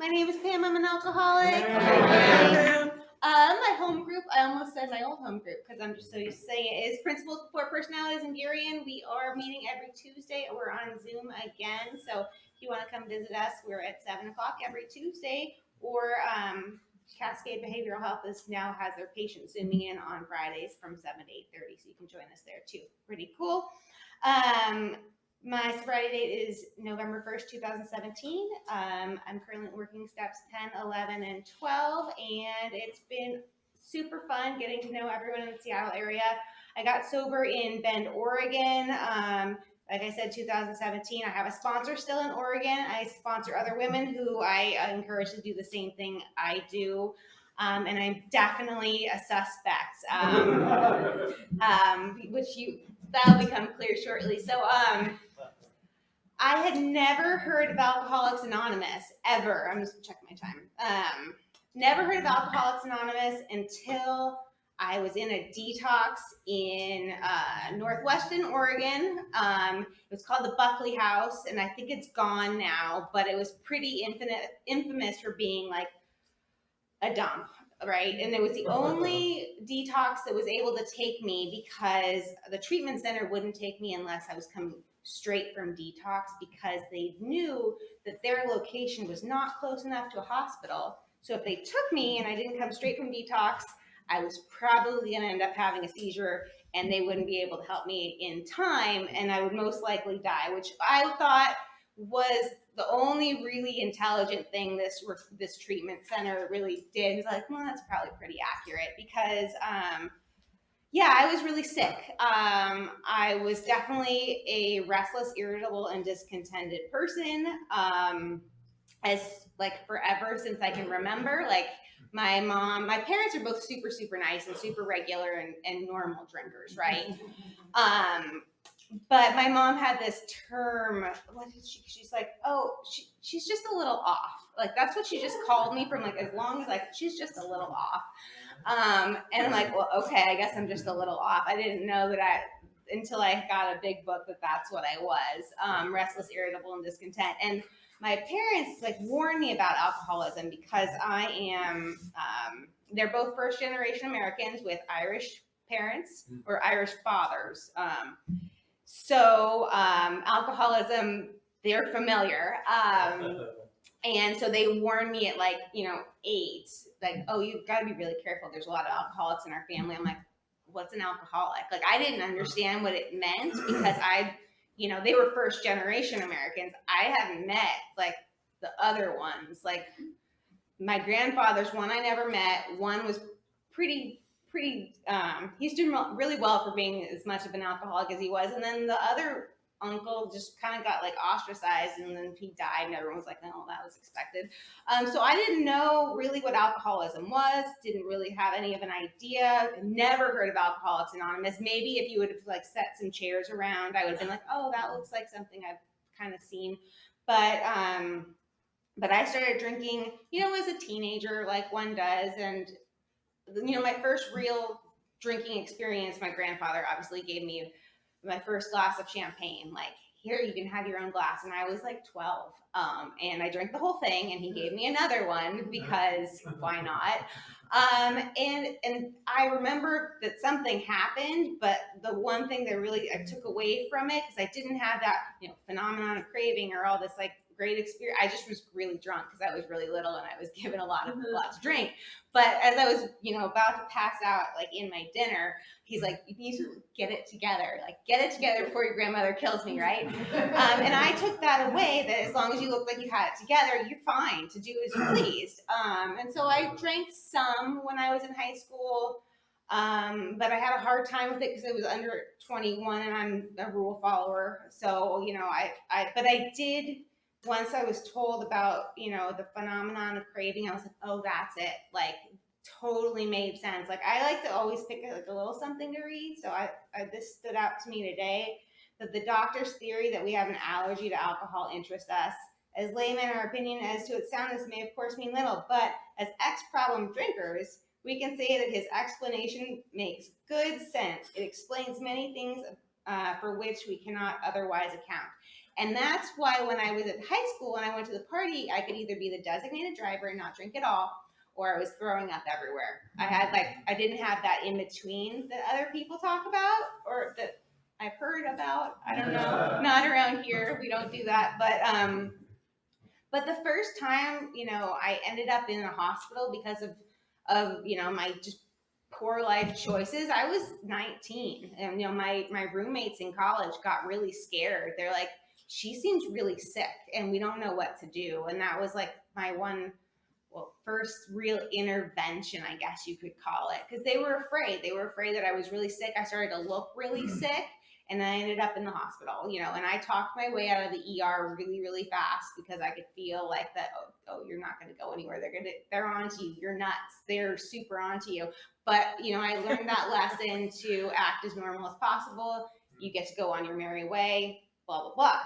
My name is Pam. I'm an alcoholic. My home group, I almost said my old home group because I'm just so used to saying it, is Principles Before Personalities in Burien. We are meeting every Tuesday. We're on Zoom again. So if you want to come visit us, we're at 7 o'clock every Tuesday. Or Cascade Behavioral Health now has their patients Zooming in on Fridays from 7 to 8:30. So you can join us there too. Pretty cool. My sobriety date is November 1st, 2017. I'm currently working steps 10, 11, and 12, and it's been super fun getting to know everyone in the Seattle area. I got sober in Bend, Oregon. Like I said, 2017. I have a sponsor still in Oregon. I sponsor other women who I encourage to do the same thing I do. And I'm definitely a suspect, that'll become clear shortly. So I had never heard of Alcoholics Anonymous, ever. I'm just checking my time. Never heard of Alcoholics Anonymous until I was in a detox in Northwestern Oregon. It was called the Buckley House, and I think it's gone now, but it was pretty infamous for being like a dump, right? And it was the only detox that was able to take me because the treatment center wouldn't take me unless I was coming straight from detox, because they knew that their location was not close enough to a hospital. So if they took me and I didn't come straight from detox, I was probably going to end up having a seizure and they wouldn't be able to help me in time, and I would most likely die, which I thought was the only really intelligent thing this treatment center really did. He's like, well, that's probably pretty accurate, because I was really sick. I was definitely a restless, irritable, and discontented person. As like forever since I can remember. Like my parents are both super, super nice and super regular and normal drinkers, right? But my mom had this term. What did she's like, oh, she's just a little off. Like that's what she just called me from like as long as like she's just a little off. And I'm like, well, okay, I guess I'm just a little off. I didn't know that until I got a big book that's what I was. Restless, irritable, and discontent. And my parents like warned me about alcoholism because I am. They're both first generation Americans with Irish parents or Irish fathers. So alcoholism, they're familiar. And so they warned me at 8, like, oh, you've got to be really careful. There's a lot of alcoholics in our family. I'm like, what's an alcoholic? Like, I didn't understand what it meant because they were first generation Americans. I hadn't met like the other ones. Like my grandfather's one I never met. One was pretty, he's doing really well for being as much of an alcoholic as he was. And then the other uncle just kind of got like ostracized, and then he died, and everyone was like, oh, that was expected. So I didn't know really what alcoholism was, didn't really have any of an idea, never heard of Alcoholics Anonymous. Maybe if you would have like set some chairs around, I would have been like, oh, that looks like something I've kind of seen. But I started drinking, as a teenager, like one does. And, my first real drinking experience, my grandfather obviously gave me my first glass of champagne. Like, here, you can have your own glass. And I was like 12. And I drank the whole thing, and he gave me another one because why not? And I remember that something happened, but the one thing that really I took away from it, because I didn't have that, phenomenon of craving or all this like great experience. I just was really drunk because I was really little and I was given a lot to drink. But as I was, about to pass out, like in my dinner, he's like, you need to get it together. Like, get it together before your grandmother kills me, right? And I took that away, that as long as you look like you had it together, you're fine to do as you please. And so I drank some when I was in high school, but I had a hard time with it because I was under 21 and I'm a rule follower. So, but I did. Once I was told about, the phenomenon of craving, I was like, oh, that's it. Like, totally made sense. Like, I like to always pick like a little something to read. So this stood out to me today, that the doctor's theory that we have an allergy to alcohol interests us. As laymen, our opinion as to its soundness may of course mean little, but as ex-problem drinkers, we can say that his explanation makes good sense. It explains many things for which we cannot otherwise account. And that's why when I was in high school and I went to the party, I could either be the designated driver and not drink at all, or I was throwing up everywhere. I didn't have that in between that other people talk about or that I've heard about. I don't know. Not around here. We don't do that. But the first time, I ended up in the hospital because of my just poor life choices. I was 19, and my roommates in college got really scared. They're like, she seems really sick, and we don't know what to do. And that was like my one, first real intervention, I guess you could call it, because they were afraid. They were afraid that I was really sick. I started to look really sick, and I ended up in the hospital, and I talked my way out of the ER really, really fast because I could feel like that, you're not going to go anywhere. They're onto you. You're nuts. They're super onto you. But, I learned that lesson to act as normal as possible. You get to go on your merry way, blah, blah, blah.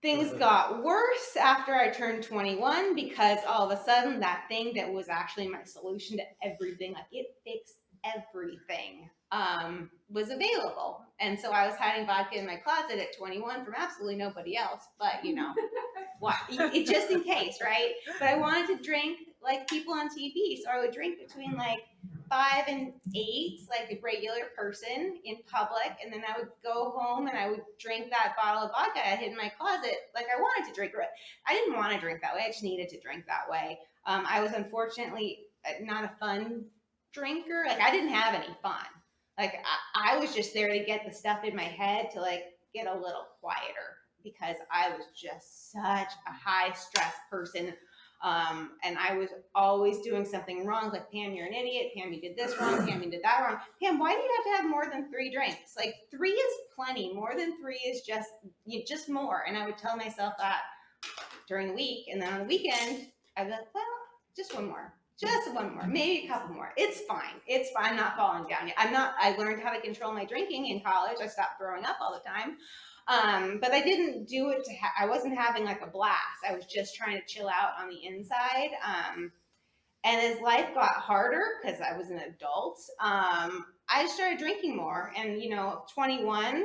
Things got worse after I turned 21 because all of a sudden that thing that was actually my solution to everything, like it fixed everything, was available. And so I was hiding vodka in my closet at 21 from absolutely nobody else, but what? Just in case, right? But I wanted to drink like people on TV, so I would drink between like 5 and 8, like a regular person in public, and then I would go home and I would drink that bottle of vodka I hid in my closet like I wanted to drink it. I didn't want to drink that way. I just needed to drink that way. I was unfortunately not a fun drinker. Like I didn't have any fun. Like I was just there to get the stuff in my head to like get a little quieter because I was just such a high stress person. And I was always doing something wrong. Like, Pam, you're an idiot. Pam, you did this wrong. Pam, you did that wrong. Pam, why do you have to have more than 3 drinks? Like 3 is plenty. More than 3 is just more. And I would tell myself that during the week. And then on the weekend, I'd be like, well, just one more. Just one more, maybe a couple more. It's fine. It's fine. I'm not falling down yet. I learned how to control my drinking in college. I stopped throwing up all the time. But I didn't do it I wasn't having like a blast. I was just trying to chill out on the inside. And as life got harder, because I was an adult, I started drinking more. And, 21,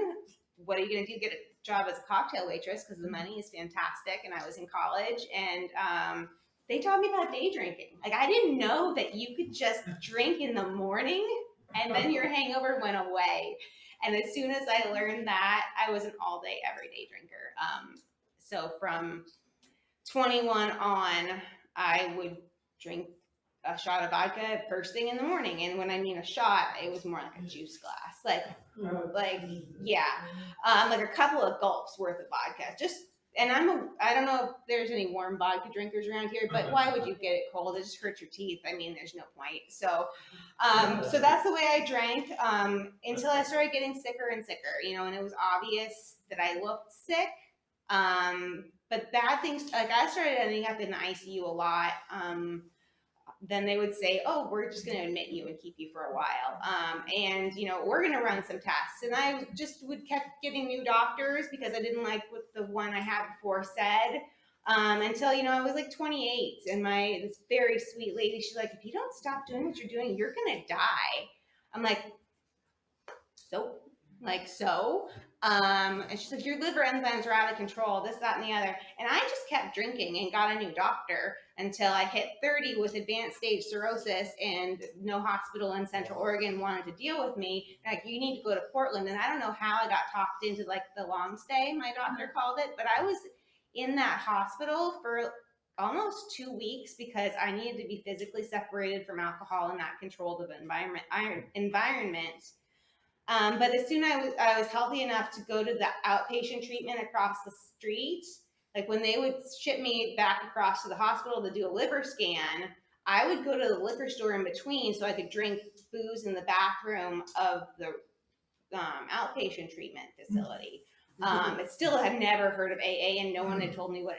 what are you going to do? Get a job as a cocktail waitress because the money is fantastic. And I was in college, and they taught me about day drinking. Like, I didn't know that you could just drink in the morning and then your hangover went away. And as soon as I learned that, I was an all-day, everyday drinker. So from 21 on, I would drink a shot of vodka first thing in the morning. And when I mean a shot, it was more like a juice glass. Like a couple of gulps worth of vodka. And I don't know if there's any warm vodka drinkers around here, but why would you get it cold? It just hurts your teeth. I mean, there's no point. So that's the way I drank until I started getting sicker and sicker, and it was obvious that I looked sick. But bad things, like I started ending up in the ICU a lot. Then they would say, oh, we're just going to admit you and keep you for a while. And we're going to run some tests. And I just kept getting new doctors because I didn't like what the one I had before said. Until, I was like 28. And this very sweet lady, she's like, if you don't stop doing what you're doing, you're going to die. I'm like, so? And she's like, your liver enzymes are out of control, this, that, and the other. And I just kept drinking and got a new doctor until I hit 30 with advanced stage cirrhosis, and no hospital in Central Oregon wanted to deal with me. Like, you need to go to Portland. And I don't know how I got talked into like the long stay, my doctor called it, but I was in that hospital for almost 2 weeks because I needed to be physically separated from alcohol in that controlled environment. But as soon as I was healthy enough to go to the outpatient treatment across the street, like when they would ship me back across to the hospital to do a liver scan, I would go to the liquor store in between so I could drink booze in the bathroom of the outpatient treatment facility. It still had never heard of AA, and no one had told me what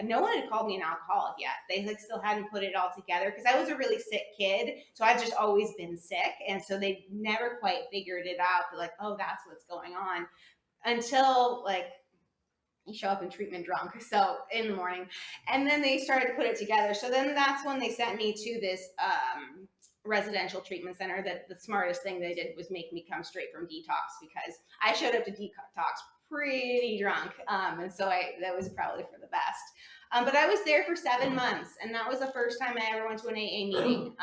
no one had called me an alcoholic yet. They still hadn't put it all together because I was a really sick kid. So I've just always been sick. And so they never quite figured it out. They're like, oh, that's what's going on, until like you show up in treatment drunk. So in the morning, and then they started to put it together. So then that's when they sent me to this, residential treatment center. That the smartest thing they did was make me come straight from detox, because I showed up to detox pretty drunk. And so that was probably for the best. But I was there for 7 months, and that was the first time I ever went to an AA meeting.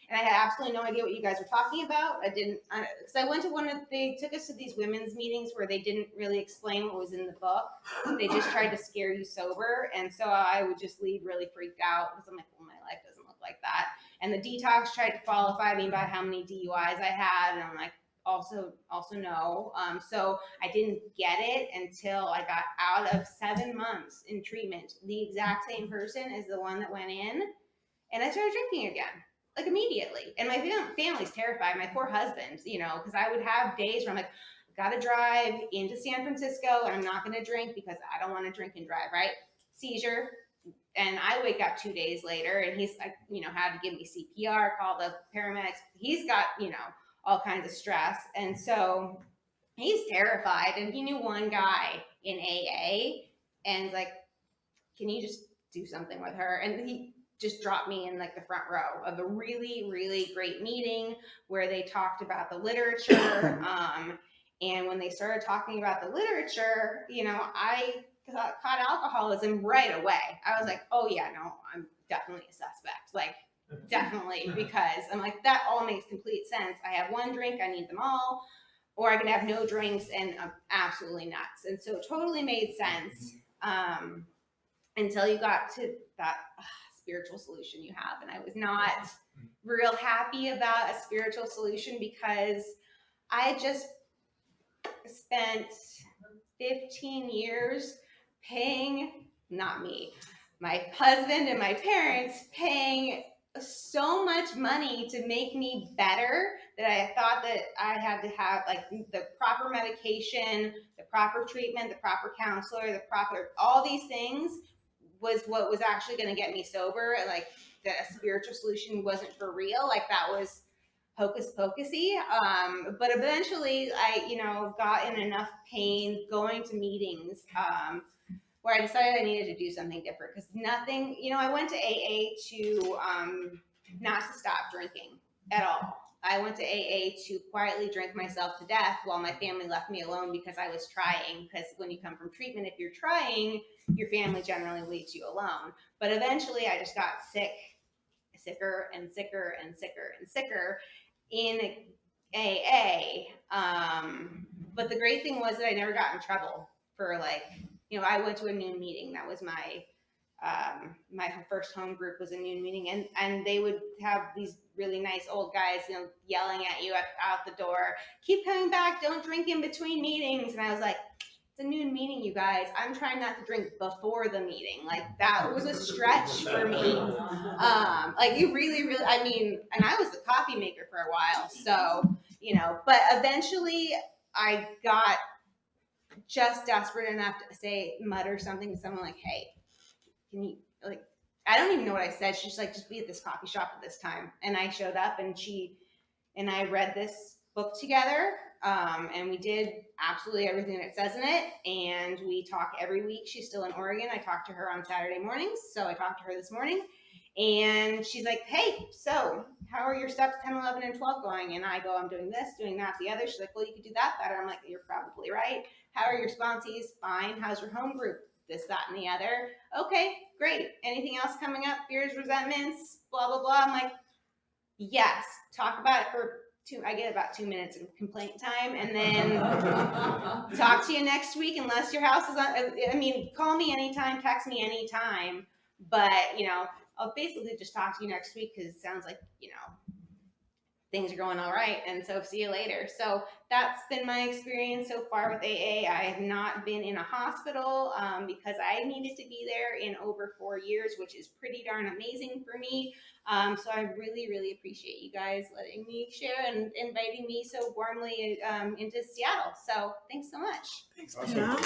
And I had absolutely no idea what you guys were talking about. Because I went to they took us to these women's meetings where they didn't really explain what was in the book. They just tried to scare you sober. And so I would just leave really freaked out because I'm like, well, my life doesn't look like that. And the detox tried to qualify me by how many DUIs I had. And I'm like, also no. So I didn't get it until I got out of 7 months in treatment. The exact same person as the one that went in. And I started drinking again, like immediately. And my family's terrified. My poor husband, because I would have days where I'm like, got to drive into San Francisco and I'm not going to drink because I don't want to drink and drive, right? Seizure. And I wake up 2 days later and he's like, had to give me CPR, call the paramedics. He's got, all kinds of stress. And so he's terrified. And he knew one guy in AA and like, can you just do something with her? And he just dropped me in like the front row of a really, really great meeting where they talked about the literature. And when they started talking about the literature, I caught alcoholism right away. I was like, oh yeah, no, I'm definitely a suspect. Like, definitely, because I'm like, that all makes complete sense. I have one drink, I need them all, or I can have no drinks and I'm absolutely nuts. And so it totally made sense until you got to that spiritual solution you have. And I was not real happy about a spiritual solution because I just spent 15 years paying, not me, my husband and my parents paying so much money to make me better that I thought that I had to have like the proper medication, the proper treatment, the proper counselor, all these things was what was actually going to get me sober. Like that a spiritual solution wasn't for real. Like that was hocus pocusy. But eventually I, got in enough pain going to meetings, where I decided I needed to do something different because nothing, I went to AA to not to stop drinking at all. I went to AA to quietly drink myself to death while my family left me alone because I was trying. Because when you come from treatment, if you're trying, your family generally leaves you alone. But eventually I just got sicker and sicker and sicker and sicker in AA. But the great thing was that I never got in trouble for I went to a noon meeting. That was my first home group was a noon meeting, and they would have these really nice old guys, yelling at you out the door, keep coming back, don't drink in between meetings. And I was like, it's a noon meeting, you guys. I'm trying not to drink before the meeting. Like that was a stretch for me. You really, really, and I was the coffee maker for a while. So, but eventually I got just desperate enough to mutter something to someone like, hey, can you, I don't even know what I said. She's like, just be at this coffee shop at this time. And I showed up and I read this book together. And we did absolutely everything that it says in it. And we talk every week. She's still in Oregon. I talk to her on Saturday mornings. So I talked to her this morning and she's like, hey, so how are your steps 10, 11, and 12 going? And I go, I'm doing this, doing that, the other. She's like, well, you could do that better. I'm like, you're probably right. How are your sponsees? Fine. How's your home group? This, that, and the other. Okay, great. Anything else coming up? Fears, resentments, blah, blah, blah. I'm like, yes. Talk about it for I get about 2 minutes of complaint time, and then talk to you next week unless your house is on. Call me anytime, text me anytime. But, I'll basically just talk to you next week because it sounds like, things are going all right. And so see you later. So that's been my experience so far with AA. I have not been in a hospital because I needed to be there in over 4 years, which is pretty darn amazing for me. So I really, really appreciate you guys letting me share and inviting me so warmly into Seattle. So thanks so much. Thanks, Pam.